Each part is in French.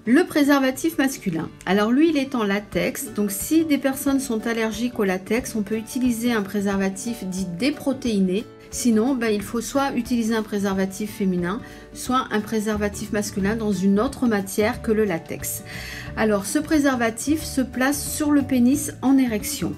Le préservatif masculin. Alors lui, il est en latex. Donc si des personnes sont allergiques au latex, on peut utiliser un préservatif dit déprotéiné. Sinon, il faut soit utiliser un préservatif féminin, soit un préservatif masculin dans une autre matière que le latex. Alors ce préservatif se place sur le pénis en érection.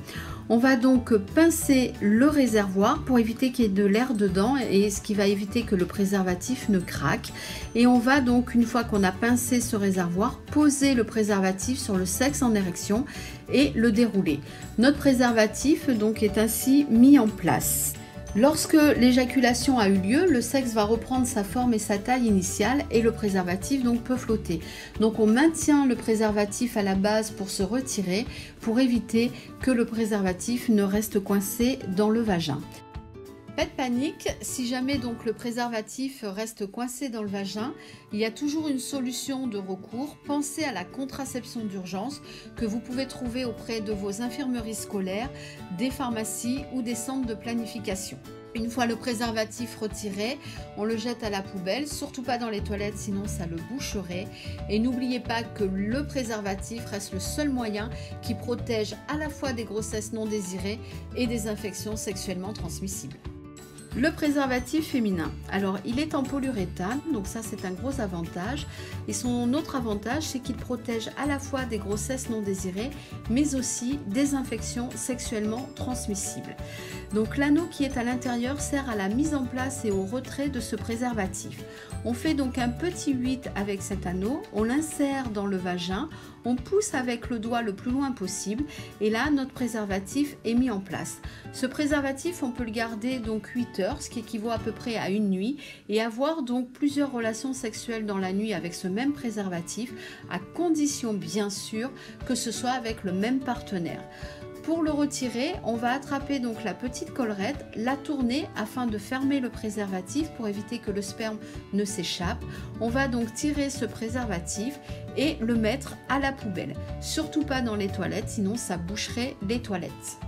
On va donc pincer le réservoir pour éviter qu'il y ait de l'air dedans et ce qui va éviter que le préservatif ne craque. Et on va donc, une fois qu'on a pincé ce réservoir, poser le préservatif sur le sexe en érection et le dérouler. Notre préservatif donc est ainsi mis en place. Lorsque l'éjaculation a eu lieu, le sexe va reprendre sa forme et sa taille initiale et le préservatif donc peut flotter. Donc on maintient le préservatif à la base pour se retirer, pour éviter que le préservatif ne reste coincé dans le vagin. Pas de panique, si jamais donc le préservatif reste coincé dans le vagin, il y a toujours une solution de recours. Pensez à la contraception d'urgence que vous pouvez trouver auprès de vos infirmeries scolaires, des pharmacies ou des centres de planification. Une fois le préservatif retiré, on le jette à la poubelle, surtout pas dans les toilettes sinon ça le boucherait. Et n'oubliez pas que le préservatif reste le seul moyen qui protège à la fois des grossesses non désirées et des infections sexuellement transmissibles. Le préservatif féminin, alors il est en polyuréthane, donc ça c'est un gros avantage. Et son autre avantage, c'est qu'il protège à la fois des grossesses non désirées, mais aussi des infections sexuellement transmissibles. Donc l'anneau qui est à l'intérieur sert à la mise en place et au retrait de ce préservatif. On fait donc un petit 8 avec cet anneau, on l'insère dans le vagin, on pousse avec le doigt le plus loin possible et là notre préservatif est mis en place. Ce préservatif on peut le garder donc 8 heures, ce qui équivaut à peu près à une nuit, et avoir donc plusieurs relations sexuelles dans la nuit avec ce même préservatif, à condition bien sûr que ce soit avec le même partenaire. Pour le retirer, on va attraper donc la petite collerette, la tourner afin de fermer le préservatif pour éviter que le sperme ne s'échappe. On va donc tirer ce préservatif et le mettre à la poubelle. Surtout pas dans les toilettes, sinon ça boucherait les toilettes.